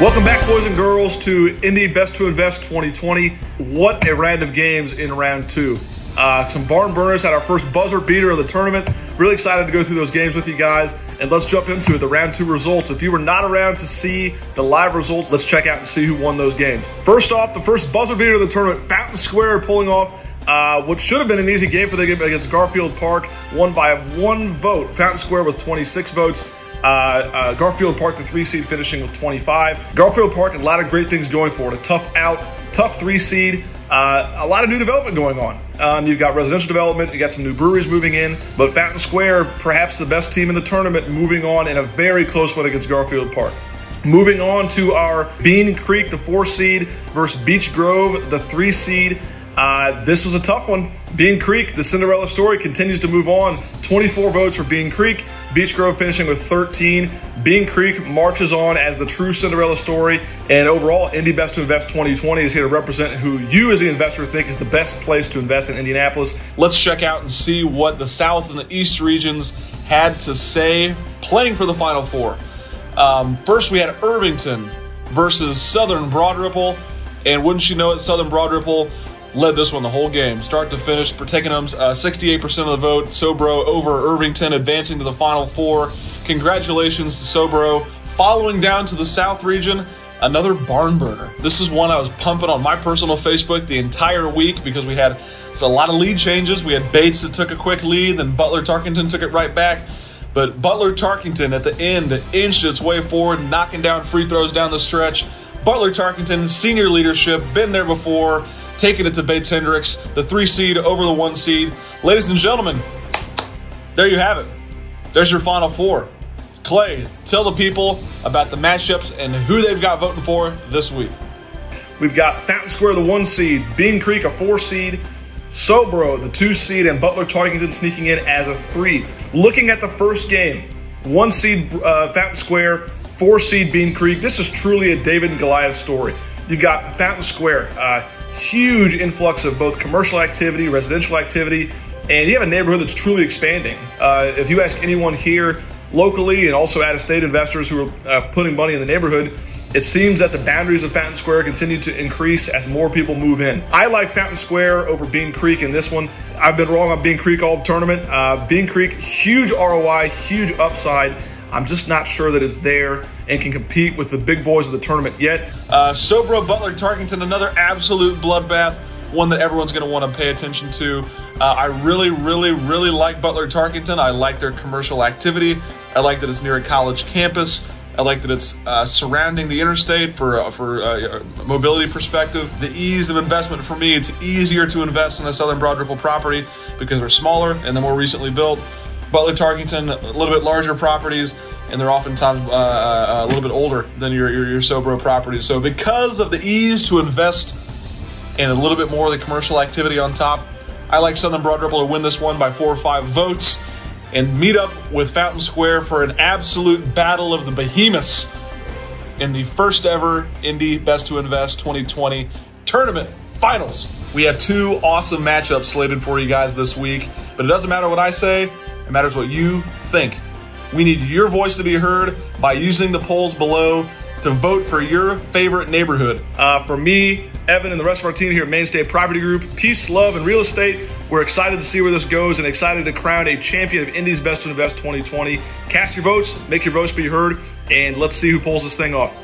Welcome back, boys and girls, to Indy Best to Invest 2020. What a round of games in round two. Some barn burners had our first buzzer beater of the tournament. Really excited to go through those games with you guys. And let's jump into the round two results. If you were not around to see the live results, let's check out and see who won those games. First off, the first buzzer beater of the tournament, Fountain Square pulling off what should have been an easy game for the game against Garfield Park, won by 1 vote. Fountain Square with 26 votes. Garfield Park, the 3 seed, finishing with 25. Garfield Park, a lot of great things going for it. A tough 3 seed. A lot of new development going on. You've got residential development, you got some new breweries moving in, but Fountain Square, perhaps the best team in the tournament, moving on in a very close one against Garfield Park. Moving on to our Bean Creek, the 4 seed, versus Beech Grove, the 3 seed. This was a tough one. Bean Creek, the Cinderella story, continues to move on. 24 votes for Bean Creek. Beech Grove finishing with 13. Bean Creek marches on as the true Cinderella story. And overall, Indy Best to Invest 2020 is here to represent who you as the investor think is the best place to invest in Indianapolis. Let's check out and see what the South and the East regions had to say playing for the Final Four. First, we had Irvington versus Southern Broad Ripple. And wouldn't you know it, Southern Broad Ripple led this one the whole game, start to finish, taking them 68% of the vote. Sobro over Irvington, advancing to the Final Four. Congratulations to Sobro. Following down to the South region, another barn burner. This is one I was pumping on my personal Facebook the entire week because we had a lot of lead changes. We had Bates that took a quick lead, then Butler Tarkington took it right back. But Butler Tarkington at the end inched its way forward, knocking down free throws down the stretch. Butler Tarkington, senior leadership, been there before, taking it to Bates Hendricks, the 3 seed over the 1 seed. Ladies and gentlemen, there you have it. There's your Final Four. Clay, tell the people about the matchups and who they've got voting for this week. We've got Fountain Square, the 1 seed, Bean Creek, a 4 seed, Sobro, the 2 seed, and Butler Tarkington sneaking in as a 3. Looking at the first game, 1 seed Fountain Square, 4 seed Bean Creek. This is truly a David and Goliath story. You've got Fountain Square, huge influx of both commercial activity, residential activity, and you have a neighborhood that's truly expanding. If you ask anyone here locally and also out-of-state investors who are putting money in the neighborhood, it seems that the boundaries of Fountain Square continue to increase as more people move in. I like Fountain Square over Bean Creek in this one. I've been wrong on Bean Creek all the tournament. Bean Creek, huge ROI, huge upside. I'm just not sure that it's there and can compete with the big boys of the tournament yet. Sobro, Butler, Tarkington, another absolute bloodbath, one that everyone's going to want to pay attention to. I really like Butler Tarkington. I like their commercial activity. I like that it's near a college campus. I like that it's surrounding the interstate for a mobility perspective. The ease of investment for me, it's easier to invest in a Southern Broad Ripple property because they're smaller and they're more recently built. Butler Tarkington, a little bit larger properties, and they're oftentimes a little bit older than your Sobro properties. So because of the ease to invest and a little bit more of the commercial activity on top, I like Southern Broad Ripple to win this one by 4 or 5 votes and meet up with Fountain Square for an absolute battle of the behemoths in the first ever Indy Best to Invest 2020 tournament finals. We have 2 awesome matchups slated for you guys this week, but it doesn't matter what I say. It matters what you think. We need your voice to be heard by using the polls below to vote for your favorite neighborhood. For me, Evan, and the rest of our team here at Mainstay Property Group, peace, love, and real estate, we're excited to see where this goes and excited to crown a champion of Indy's Best to Invest 2020. Cast your votes, make your voice be heard, and let's see who pulls this thing off.